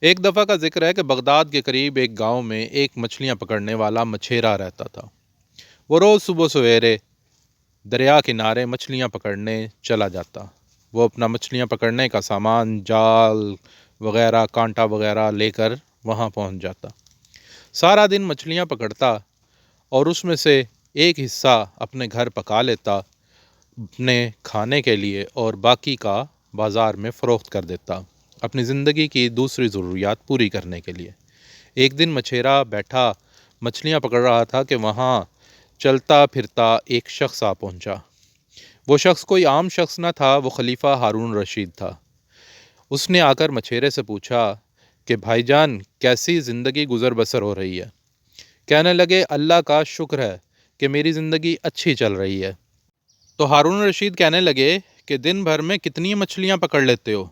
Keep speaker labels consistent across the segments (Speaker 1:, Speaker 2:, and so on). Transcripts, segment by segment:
Speaker 1: ایک دفعہ کا ذکر ہے کہ بغداد کے قریب ایک گاؤں میں ایک مچھلیاں پکڑنے والا مچھیرا رہتا تھا۔ وہ روز صبح سویرے دریا کنارے مچھلیاں پکڑنے چلا جاتا۔ وہ اپنا مچھلیاں پکڑنے کا سامان، جال وغیرہ، کانٹا وغیرہ لے کر وہاں پہنچ جاتا۔ سارا دن مچھلیاں پکڑتا اور اس میں سے ایک حصہ اپنے گھر پکا لیتا اپنے کھانے کے لیے، اور باقی کا بازار میں فروخت کر دیتا اپنی زندگی کی دوسری ضروریات پوری کرنے کے لیے۔ ایک دن مچھیرا بیٹھا مچھلیاں پکڑ رہا تھا کہ وہاں چلتا پھرتا ایک شخص آ پہنچا۔ وہ شخص کوئی عام شخص نہ تھا، وہ خلیفہ ہارون رشید تھا۔ اس نے آ کر مچھیرے سے پوچھا کہ بھائی جان، کیسی زندگی گزر بسر ہو رہی ہے؟ کہنے لگے، اللہ کا شکر ہے کہ میری زندگی اچھی چل رہی ہے۔ تو ہارون رشید کہنے لگے کہ دن بھر میں کتنی مچھلیاں پکڑ لیتے ہو؟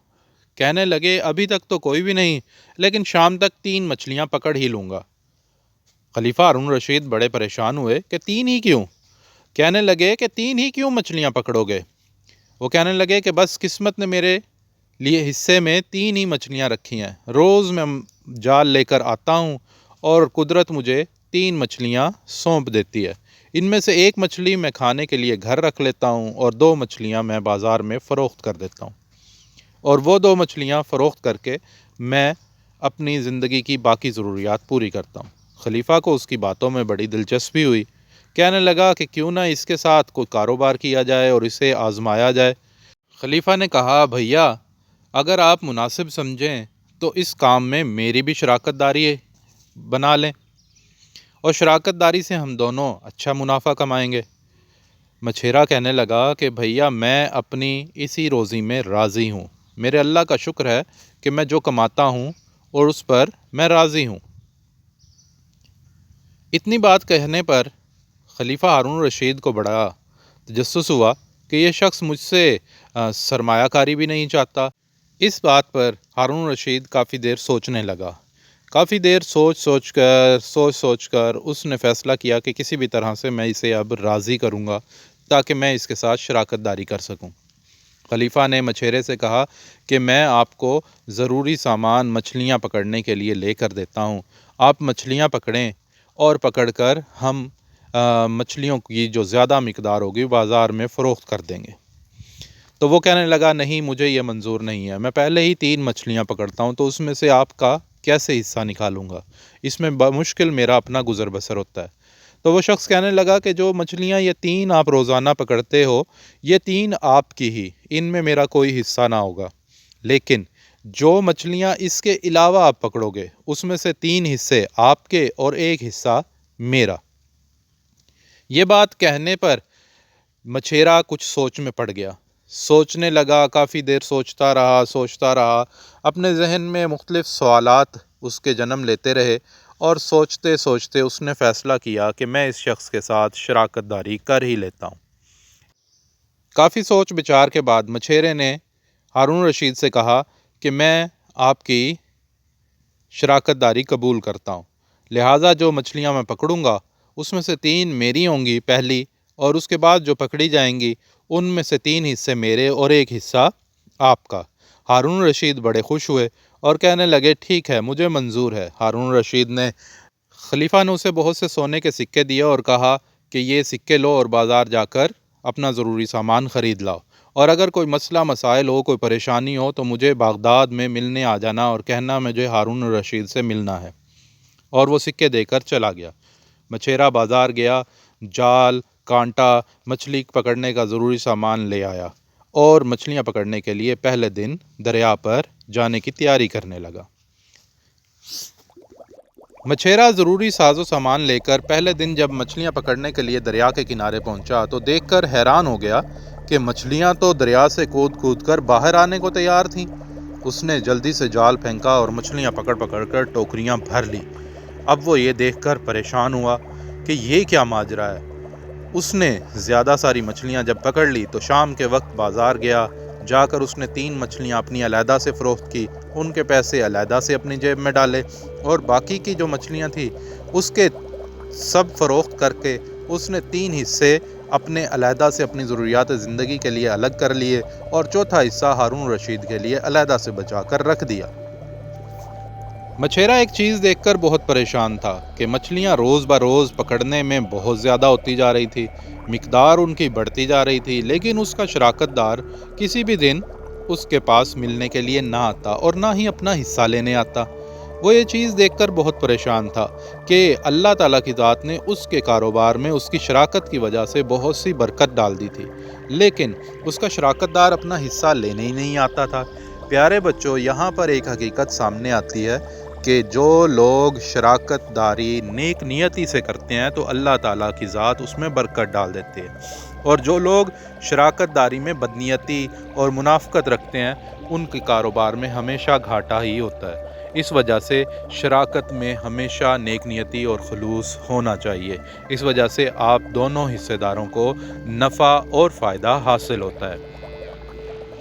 Speaker 1: کہنے لگے، ابھی تک تو کوئی بھی نہیں، لیکن شام تک 3 مچھلیاں پکڑ ہی لوں گا۔ خلیفہ ہارون رشید بڑے پریشان ہوئے کہ 3 ہی کیوں؟ کہنے لگے کہ 3 ہی کیوں مچھلیاں پکڑو گے؟ وہ کہنے لگے کہ بس قسمت نے میرے لیے حصے میں 3 ہی مچھلیاں رکھی ہیں۔ روز میں جال لے کر آتا ہوں اور قدرت مجھے 3 مچھلیاں سونپ دیتی ہے۔ ان میں سے ایک مچھلی میں کھانے کے لیے گھر رکھ لیتا ہوں اور 2 مچھلیاں میں بازار میں فروخت کر دیتا ہوں، اور وہ 2 مچھلیاں فروخت کر کے میں اپنی زندگی کی باقی ضروریات پوری کرتا ہوں۔ خلیفہ کو اس کی باتوں میں بڑی دلچسپی ہوئی۔ کہنے لگا کہ کیوں نہ اس کے ساتھ کوئی کاروبار کیا جائے اور اسے آزمایا جائے۔ خلیفہ نے کہا، بھیا، اگر آپ مناسب سمجھیں تو اس کام میں میری بھی شراکت داری بنا لیں، اور شراکت داری سے ہم دونوں اچھا منافع کمائیں گے۔ مچھیرا کہنے لگا کہ بھیا، میں اپنی اسی روزی میں راضی ہوں۔ میرے اللہ کا شکر ہے کہ میں جو کماتا ہوں اور اس پر میں راضی ہوں۔ اتنی بات کہنے پر خلیفہ ہارون رشید کو بڑا تجسس ہوا کہ یہ شخص مجھ سے سرمایہ کاری بھی نہیں چاہتا۔ اس بات پر ہارون رشید کافی دیر سوچنے لگا۔ کافی دیر سوچ کر اس نے فیصلہ کیا کہ کسی بھی طرح سے میں اسے اب راضی کروں گا تاکہ میں اس کے ساتھ شراکت داری کر سکوں۔ خلیفہ نے مچھیرے سے کہا کہ میں آپ کو ضروری سامان مچھلیاں پکڑنے کے لیے لے کر دیتا ہوں۔ آپ مچھلیاں پکڑیں اور پکڑ کر ہم مچھلیوں کی جو زیادہ مقدار ہوگی بازار میں فروخت کر دیں گے۔ تو وہ کہنے لگا، نہیں، مجھے یہ منظور نہیں ہے۔ میں پہلے ہی 3 مچھلیاں پکڑتا ہوں، تو اس میں سے آپ کا کیسے حصہ نکالوں گا؟ اس میں بمشکل میرا اپنا گزر بسر ہوتا ہے۔ تو وہ شخص کہنے لگا کہ جو مچھلیاں یہ 3 آپ روزانہ پکڑتے ہو، یہ 3 آپ کی ہی، ان میں میرا کوئی حصہ نہ ہوگا، لیکن جو مچھلیاں اس کے علاوہ آپ پکڑو گے اس میں سے 3 حصے آپ کے اور 1 حصہ میرا۔ یہ بات کہنے پر مچھیرا کچھ سوچ میں پڑ گیا۔ سوچنے لگا، کافی دیر سوچتا رہا، اپنے ذہن میں مختلف سوالات اس کے جنم لیتے رہے، اور سوچتے اس نے فیصلہ کیا کہ میں اس شخص کے ساتھ شراکت داری کر ہی لیتا ہوں۔ کافی سوچ بچار کے بعد مچھیرے نے ہارون رشید سے کہا کہ میں آپ کی شراکت داری قبول کرتا ہوں، لہٰذا جو مچھلیاں میں پکڑوں گا اس میں سے 3 میری ہوں گی پہلی، اور اس کے بعد جو پکڑی جائیں گی ان میں سے 3 حصے میرے اور 1 حصہ آپ کا۔ ہارون رشید بڑے خوش ہوئے اور کہنے لگے، ٹھیک ہے، مجھے منظور ہے۔ ہارون رشید نے خلیفہ نے اسے بہت سے سونے کے سکے دیے اور کہا کہ یہ سکے لو اور بازار جا کر اپنا ضروری سامان خرید لاؤ، اور اگر کوئی مسئلہ مسائل ہو، کوئی پریشانی ہو تو مجھے بغداد میں ملنے آ جانا اور کہنا مجھے ہارون رشید سے ملنا ہے۔ اور وہ سکے دے کر چلا گیا۔ مچھیرا بازار گیا، جال، کانٹا، مچھلی پکڑنے کا ضروری سامان لے آیا اور مچھلیاں پکڑنے کے لیے پہلے دن دریا پر جانے کی تیاری کرنے لگا۔ مچھیرا ضروری ساز و سامان لے کر پہلے دن جب مچھلیاں پکڑنے کے لیے دریا کے کنارے پہنچا تو دیکھ کر حیران ہو گیا کہ مچھلیاں تو دریا سے کود کر باہر آنے کو تیار تھیں۔ اس نے جلدی سے جال پھینکا اور مچھلیاں پکڑ کر ٹوکریاں بھر لی۔ اب وہ یہ دیکھ کر پریشان ہوا کہ یہ کیا ماجرا ہے۔ اس نے زیادہ ساری مچھلیاں جب پکڑ لی تو شام کے وقت بازار گیا، جا کر اس نے 3 مچھلیاں اپنی علیحدہ سے فروخت کی، ان کے پیسے علیحدہ سے اپنی جیب میں ڈالے، اور باقی کی جو مچھلیاں تھیں اس کے سب فروخت کر کے اس نے 3 حصے اپنے علیحدہ سے اپنی ضروریات زندگی کے لیے الگ کر لیے، اور چوتھا حصہ ہارون رشید کے لیے علیحدہ سے بچا کر رکھ دیا۔ مچھیرا ایک چیز دیکھ کر بہت پریشان تھا کہ مچھلیاں روز بروز پکڑنے میں بہت زیادہ ہوتی جا رہی تھی، مقدار ان کی بڑھتی جا رہی تھی، لیکن اس کا شراکت دار کسی بھی دن اس کے پاس ملنے کے لیے نہ آتا اور نہ ہی اپنا حصہ لینے آتا۔ وہ یہ چیز دیکھ کر بہت پریشان تھا کہ اللہ تعالیٰ کی ذات نے اس کے کاروبار میں اس کی شراکت کی وجہ سے بہت سی برکت ڈال دی تھی، لیکن اس کا شراکت دار اپنا حصہ لینے ہی نہیں آتا تھا۔ پیارے بچوں، یہاں پر ایک حقیقت سامنے آتی ہے کہ جو لوگ شراکت داری نیک نیتی سے کرتے ہیں تو اللہ تعالیٰ کی ذات اس میں برکت ڈال دیتے ہیں، اور جو لوگ شراکت داری میں بدنیتی اور منافقت رکھتے ہیں ان کے کاروبار میں ہمیشہ گھاٹا ہی ہوتا ہے۔ اس وجہ سے شراکت میں ہمیشہ نیک نیتی اور خلوص ہونا چاہیے۔ اس وجہ سے آپ دونوں حصے داروں کو نفع اور فائدہ حاصل ہوتا ہے۔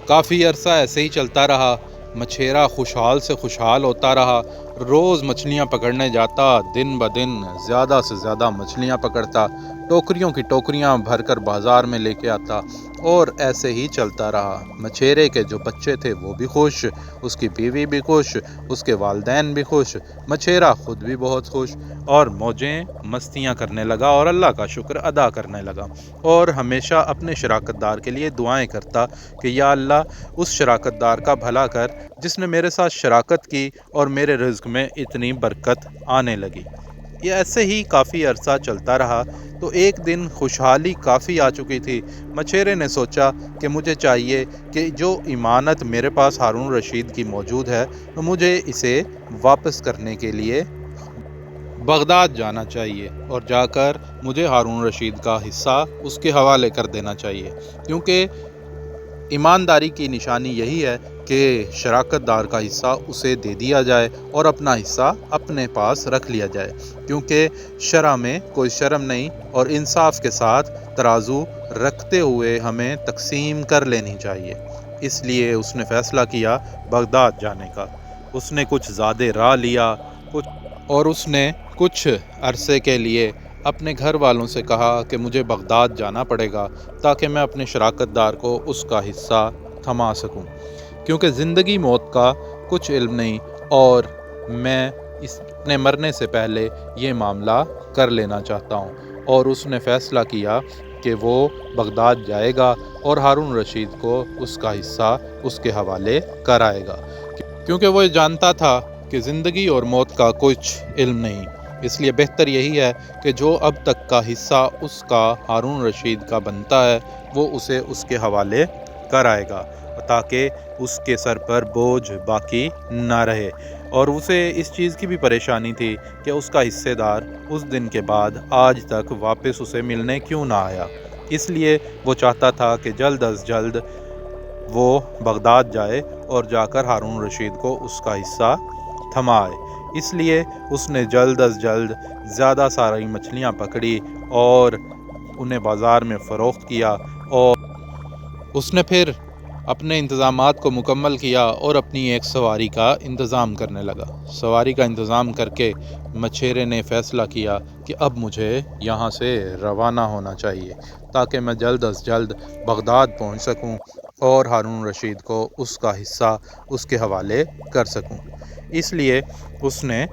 Speaker 1: کافی عرصہ ایسے ہی چلتا رہا۔ مچھیرا خوشحال سے خوشحال ہوتا رہا، روز مچھلیاں پکڑنے جاتا، دن بدن زیادہ سے زیادہ مچھلیاں پکڑتا، ٹوکریوں کی ٹوکریاں بھر کر بازار میں لے کے آتا، اور ایسے ہی چلتا رہا۔ مچھیرے کے جو بچے تھے وہ بھی خوش، اس کی بیوی بھی خوش، اس کے والدین بھی خوش، مچھیرا خود بھی بہت خوش، اور موجیں مستیاں کرنے لگا اور اللہ کا شکر ادا کرنے لگا، اور ہمیشہ اپنے شراکت دار کے لیے دعائیں کرتا کہ یا اللہ اس شراکت دار کا بھلا کر جس نے میرے ساتھ شراکت کی اور میرے رزق میں اتنی برکت آنے لگی۔ یہ ایسے ہی کافی عرصہ چلتا رہا تو ایک دن خوشحالی کافی آ چکی تھی۔ مچھیرے نے سوچا کہ مجھے چاہیے کہ جو امانت میرے پاس ہارون رشید کی موجود ہے تو مجھے اسے واپس کرنے کے لیے بغداد جانا چاہیے، اور جا کر مجھے ہارون رشید کا حصہ اس کے حوالے کر دینا چاہیے، کیونکہ ایمانداری کی نشانی یہی ہے کہ شراکت دار کا حصہ اسے دے دیا جائے اور اپنا حصہ اپنے پاس رکھ لیا جائے، کیونکہ شرع میں کوئی شرم نہیں، اور انصاف کے ساتھ ترازو رکھتے ہوئے ہمیں تقسیم کر لینی چاہیے۔ اس لیے اس نے فیصلہ کیا بغداد جانے کا۔ اس نے کچھ زیادہ راہ لیا اور اس نے کچھ عرصے کے لیے اپنے گھر والوں سے کہا کہ مجھے بغداد جانا پڑے گا تاکہ میں اپنے شراکت دار کو اس کا حصہ تھما سکوں، کیونکہ زندگی موت کا کچھ علم نہیں، اور میں اپنے مرنے سے پہلے یہ معاملہ کر لینا چاہتا ہوں۔ اور اس نے فیصلہ کیا کہ وہ بغداد جائے گا اور ہارون رشید کو اس کا حصہ اس کے حوالے کرائے گا، کیونکہ وہ جانتا تھا کہ زندگی اور موت کا کچھ علم نہیں۔ اس لیے بہتر یہی ہے کہ جو اب تک کا حصہ اس کا ہارون رشید کا بنتا ہے وہ اسے اس کے حوالے کرائے گا، تاکہ اس کے سر پر بوجھ باقی نہ رہے۔ اور اسے اس چیز کی بھی پریشانی تھی کہ اس کا حصے دار اس دن کے بعد آج تک واپس اسے ملنے کیوں نہ آیا۔ اس لیے وہ چاہتا تھا کہ جلد از جلد وہ بغداد جائے اور جا کر ہارون رشید کو اس کا حصہ تھمائے۔ اس لیے اس نے جلد از جلد زیادہ ساری مچھلیاں پکڑی اور انہیں بازار میں فروخت کیا، اور اس نے پھر اپنے انتظامات کو مکمل کیا اور اپنی ایک سواری کا انتظام کرنے لگا۔ سواری کا انتظام کر کے مچھیرے نے فیصلہ کیا کہ اب مجھے یہاں سے روانہ ہونا چاہیے تاکہ میں جلد از جلد بغداد پہنچ سکوں اور ہارون رشید کو اس کا حصہ اس کے حوالے کر سکوں۔ اس لیے اس نے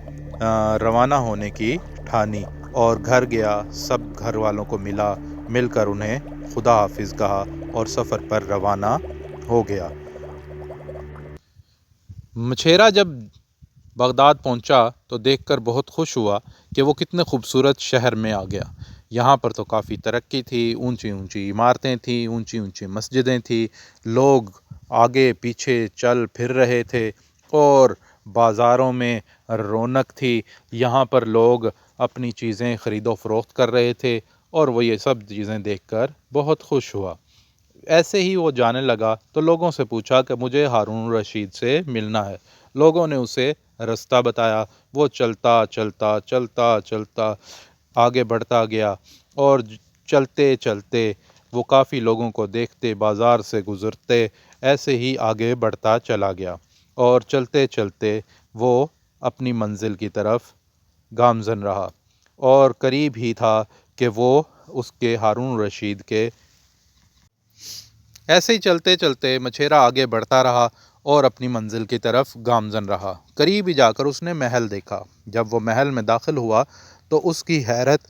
Speaker 1: روانہ ہونے کی ٹھانی اور گھر گیا، سب گھر والوں کو مل کر انہیں خدا حافظ کہا اور سفر پر روانہ ہو گیا۔ مچھیرا جب بغداد پہنچا تو دیکھ کر بہت خوش ہوا کہ وہ کتنے خوبصورت شہر میں آ گیا۔ یہاں پر تو کافی ترقی تھی، اونچی اونچی عمارتیں تھیں، اونچی اونچی مسجدیں تھیں، لوگ آگے پیچھے چل پھر رہے تھے اور بازاروں میں رونق تھی۔ یہاں پر لوگ اپنی چیزیں خرید و فروخت کر رہے تھے اور وہ یہ سب چیزیں دیکھ کر بہت خوش ہوا۔ ایسے ہی وہ جانے لگا تو لوگوں سے پوچھا کہ مجھے ہارون رشید سے ملنا ہے۔ لوگوں نے اسے رستہ بتایا، وہ چلتا چلتا چلتا چلتا آگے بڑھتا گیا، اور چلتے چلتے وہ کافی لوگوں کو دیکھتے بازار سے گزرتے ایسے ہی آگے بڑھتا چلا گیا، اور چلتے چلتے وہ اپنی منزل کی طرف گامزن رہا، اور قریب ہی تھا کہ وہ اس کے ہارون رشید کے ایسے ہی چلتے چلتے مچھیرا آگے بڑھتا رہا اور اپنی منزل کی طرف گامزن رہا۔ قریب ہی جا کر اس نے محل دیکھا۔ جب وہ محل میں داخل ہوا تو اس کی حیرت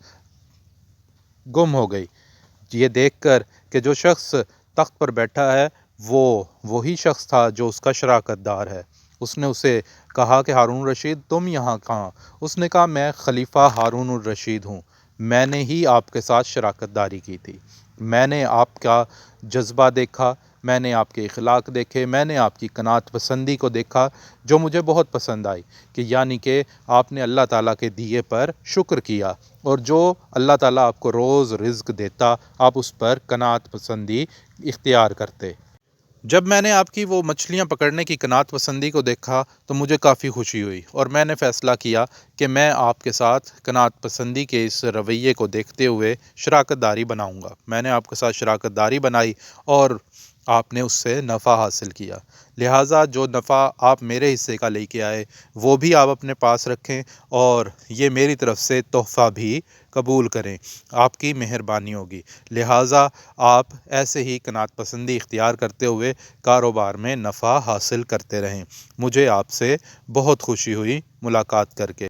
Speaker 1: گم ہو گئی، یہ دیکھ کر کہ جو شخص تخت پر بیٹھا ہے وہ وہی شخص تھا جو اس کا شراکت دار ہے۔ اس نے اسے کہا کہ ہارون الرشید تم یہاں کہاں؟ اس نے کہا میں خلیفہ ہارون الرشید ہوں، میں نے ہی آپ کے ساتھ شراکت داری کی تھی، میں نے آپ کا جذبہ دیکھا، میں نے آپ کے اخلاق دیکھے، میں نے آپ کی قناعت پسندی کو دیکھا جو مجھے بہت پسند آئی، کہ یعنی کہ آپ نے اللہ تعالیٰ کے دیے پر شکر کیا، اور جو اللہ تعالیٰ آپ کو روز رزق دیتا آپ اس پر قناعت پسندی اختیار کرتے۔ جب میں نے آپ کی وہ مچھلیاں پکڑنے کی قناعت پسندی کو دیکھا تو مجھے کافی خوشی ہوئی، اور میں نے فیصلہ کیا کہ میں آپ کے ساتھ قناعت پسندی کے اس رویے کو دیکھتے ہوئے شراکت داری بناؤں گا۔ میں نے آپ کے ساتھ شراکت داری بنائی اور آپ نے اس سے نفع حاصل کیا، لہٰذا جو نفع آپ میرے حصے کا لے کے آئے وہ بھی آپ اپنے پاس رکھیں، اور یہ میری طرف سے تحفہ بھی قبول کریں، آپ کی مہربانی ہوگی۔ لہٰذا آپ ایسے ہی قناعت پسندی اختیار کرتے ہوئے کاروبار میں نفع حاصل کرتے رہیں۔ مجھے آپ سے بہت خوشی ہوئی ملاقات کر کے۔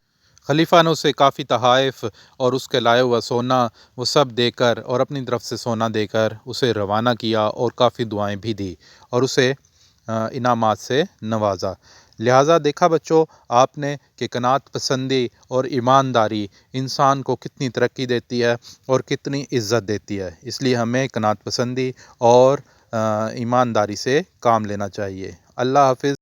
Speaker 1: خلیفہ نے اسے کافی تحائف اور اس کے لائے ہوا سونا وہ سب دے کر اور اپنی طرف سے سونا دے کر اسے روانہ کیا، اور کافی دعائیں بھی دی اور اسے انعامات سے نوازا۔ لہٰذا دیکھا بچوں آپ نے کہ قناعت پسندی اور ایمانداری انسان کو کتنی ترقی دیتی ہے اور کتنی عزت دیتی ہے، اس لیے ہمیں قناعت پسندی اور ایمانداری سے کام لینا چاہیے۔ اللہ حافظ۔